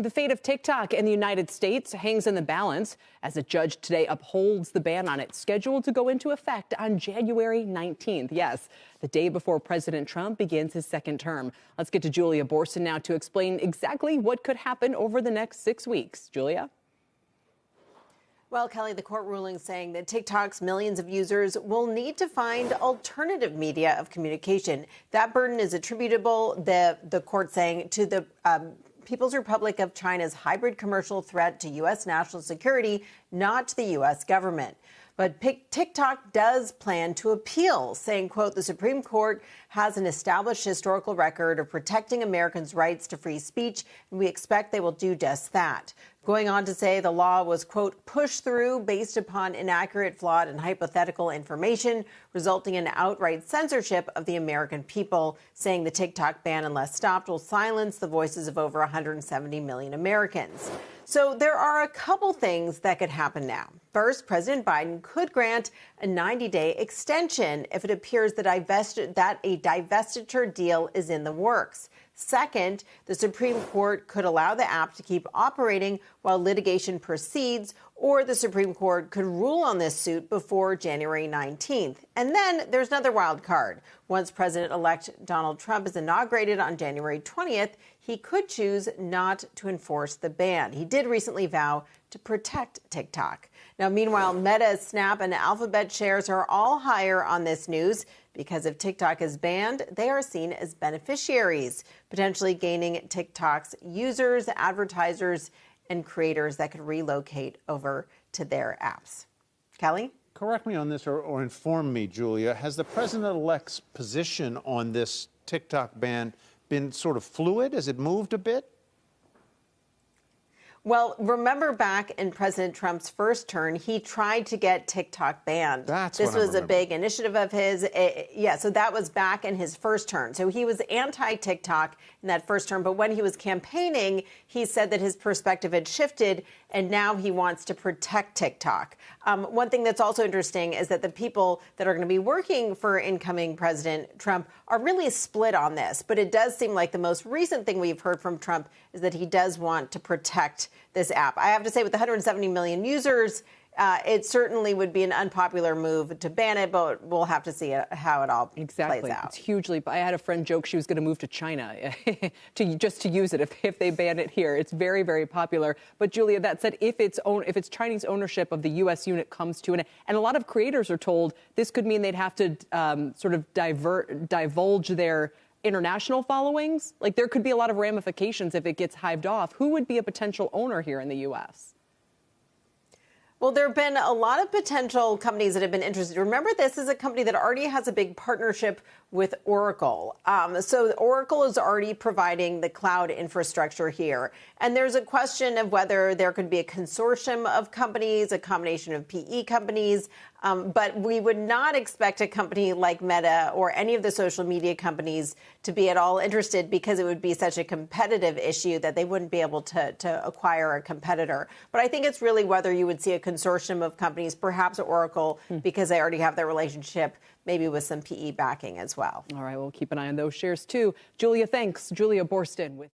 The fate of TikTok in the United States hangs in the balance as a judge today upholds the ban on it, scheduled to go into effect on January 19th. Yes, the day before President Trump begins his second term. Let's get to Julia Boorstin now to explain exactly what could happen over the next 6 weeks. Julia? Well, Kelly, the court ruling saying that TikTok's millions of users will need to find alternative media of communication. That burden is attributable, the court saying, to the People's Republic of China's hybrid commercial threat to U.S. national security, not to the U.S. government. But TikTok does plan to appeal, saying, quote, the Supreme Court has an established historical record of protecting Americans' rights to free speech, and we expect they will do just that. Going on to say the law was, quote, pushed through based upon inaccurate, flawed, and hypothetical information, resulting in outright censorship of the American people, saying the TikTok ban, unless stopped, will silence the voices of over 170 million Americans. So there are a couple things that could happen now. First, President Biden could grant a 90-day extension if it appears that a divestiture deal is in the works. Second, the Supreme Court could allow the app to keep operating while litigation proceeds, or the Supreme Court could rule on this suit before January 19th. And then there's another wild card. Once President-elect Donald Trump is inaugurated on January 20th, he could choose not to enforce the ban. He did recently vow to protect TikTok. Now, meanwhile, Meta, Snap, and Alphabet shares are all higher on this news because if TikTok is banned, they are seen as beneficiaries, potentially gaining TikTok's users, advertisers, and creators that could relocate over to their apps. Kelly? Correct me on this or inform me, Julia. Has the president-elect's position on this TikTok ban been sort of fluid? Has it moved a bit? Well, remember back in President Trump's first term, he tried to get TikTok banned. This was a big initiative of his. So that was back in his first term. So he was anti-TikTok in that first term. But when he was campaigning, he said that his perspective had shifted, and now he wants to protect TikTok. One thing that's also interesting is that the people that are going to be working for incoming President Trump are really split on this. But it does seem like the most recent thing we've heard from Trump is that he does want to protect this app. I have to say, with 170 million users, it certainly would be an unpopular move to ban it, but we'll have to see how it all plays out. It's hugely. I had a friend joke she was going to move to China to use it if they ban it here. It's very, very popular. But Julia, that said, if it's Chinese ownership of the U.S. unit comes to an end, and a lot of creators are told this could mean they'd have to sort of divulge their international followings. Like, there could be a lot of ramifications if it gets hived off. Who would be a potential owner here in the U.S.? Well, there have been a lot of potential companies that have been interested. Remember, this is a company that already has a big partnership with Oracle. So Oracle is already providing the cloud infrastructure here. And there's a question of whether there could be a consortium of companies, a combination of PE companies. But we would not expect a company like Meta or any of the social media companies to be at all interested, because it would be such a competitive issue that they wouldn't be able to acquire a competitor. But I think it's really whether you would see a consortium of companies, perhaps Oracle, because they already have their relationship, maybe with some PE backing as well. All right, we'll keep an eye on those shares, too. Julia, thanks. Julia Boorstin with